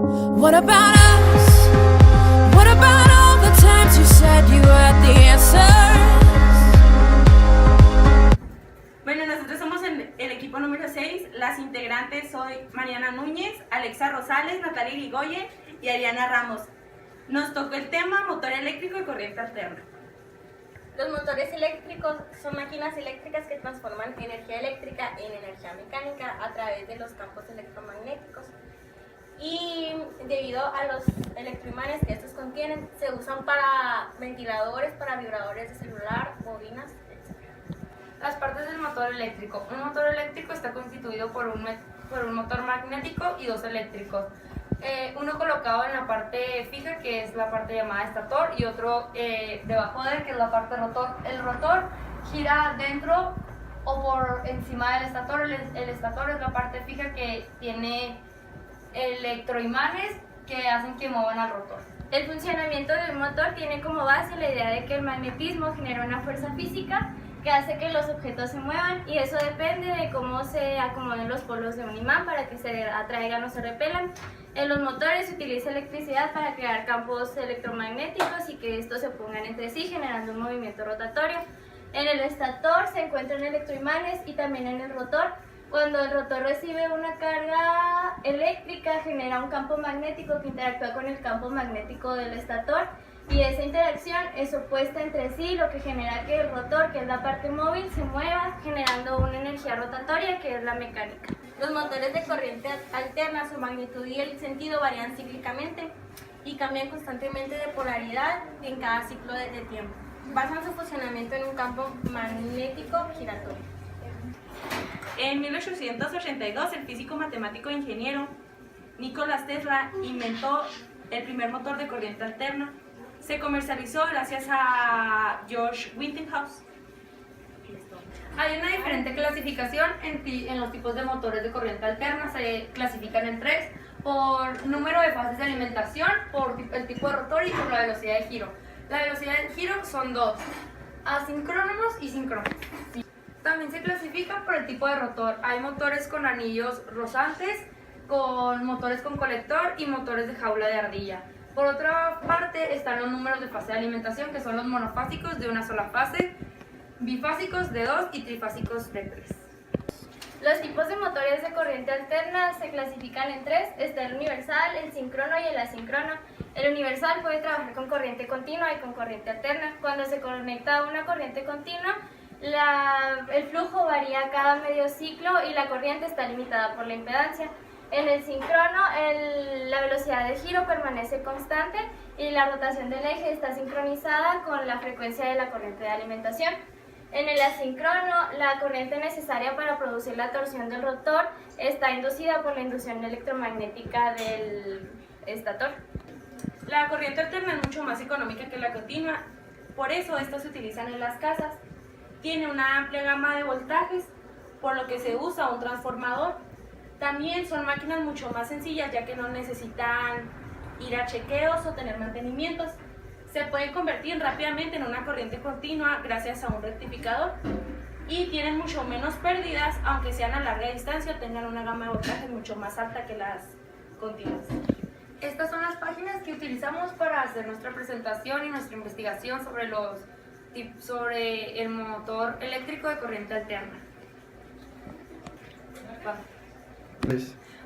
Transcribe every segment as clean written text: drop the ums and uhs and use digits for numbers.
What about us? What about all the times you said you had the answers? Bueno, nosotros somos el equipo número 6. Las integrantes soy Mariana Núñez, Alexa Rosales, Natalia Irigoyen y Ariana Ramos. Nos tocó el tema motor eléctrico y corriente alterna. Los motores eléctricos son máquinas eléctricas que transforman energía eléctrica en energía mecánica a través de los campos electromagnéticos. Y debido a los electroimanes que estos contienen, se usan para ventiladores, para vibradores de celular, bobinas, etc. Las partes del motor eléctrico. Un motor eléctrico está constituido por un motor magnético y dos eléctricos. Uno colocado en la parte fija, que es la parte llamada estator, y otro debajo de él, que es la parte rotor. El rotor gira dentro o por encima del estator. El estator es la parte fija que tiene electroimanes que hacen que muevan al rotor. El funcionamiento del motor tiene como base la idea de que el magnetismo genera una fuerza física que hace que los objetos se muevan, y eso depende de cómo se acomoden los polos de un imán para que se atraigan o se repelan. En los motores se utiliza electricidad para crear campos electromagnéticos y que estos se opongan entre sí, generando un movimiento rotatorio. En el estator se encuentran electroimanes y también en el rotor. Cuando el rotor recibe una carga eléctrica, genera un campo magnético que interactúa con el campo magnético del estator, y esa interacción es opuesta entre sí, lo que genera que el rotor, que es la parte móvil, se mueva, generando una energía rotatoria que es la mecánica. Los motores de corriente alterna, su magnitud y el sentido varían cíclicamente y cambian constantemente de polaridad en cada ciclo de tiempo. Basan su funcionamiento en un campo magnético giratorio. En 1882, el físico, matemático e ingeniero Nikola Tesla inventó el primer motor de corriente alterna. Se comercializó gracias a George Westinghouse. Hay una diferente clasificación en los tipos de motores de corriente alterna. Se clasifican en tres: por número de fases de alimentación, por el tipo de rotor y por la velocidad de giro. La velocidad de giro son dos: asincrónomos y síncronos. También se clasifican por el tipo de rotor. Hay motores con anillos rozantes, con motores con colector y motores de jaula de ardilla. Por otra parte están los números de fase de alimentación, que son los monofásicos de una sola fase, bifásicos de 2 y trifásicos de 3. Los tipos de motores de corriente alterna se clasifican en tres: está el universal, el síncrono y el asíncrono. El universal puede trabajar con corriente continua y con corriente alterna. Cuando se conecta a una corriente continua, el flujo varía cada medio ciclo y la corriente está limitada por la impedancia. En el síncrono, la velocidad de giro permanece constante y la rotación del eje está sincronizada con la frecuencia de la corriente de alimentación. En el asíncrono, la corriente necesaria para producir la torsión del rotor está inducida por la inducción electromagnética del estator. La corriente alterna es mucho más económica que la continua, por eso estas se utilizan en las casas. Tiene una amplia gama de voltajes, por lo que se usa un transformador. También son máquinas mucho más sencillas, ya que no necesitan ir a chequeos o tener mantenimientos. Se pueden convertir rápidamente en una corriente continua gracias a un rectificador, y tienen mucho menos pérdidas, aunque sean a larga distancia o tengan una gama de voltajes mucho más alta que las continuas. Estas son las páginas que utilizamos para hacer nuestra presentación y nuestra investigación sobre el motor eléctrico de corriente alterna.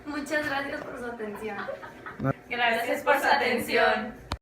Muchas gracias por su atención. Gracias por su atención.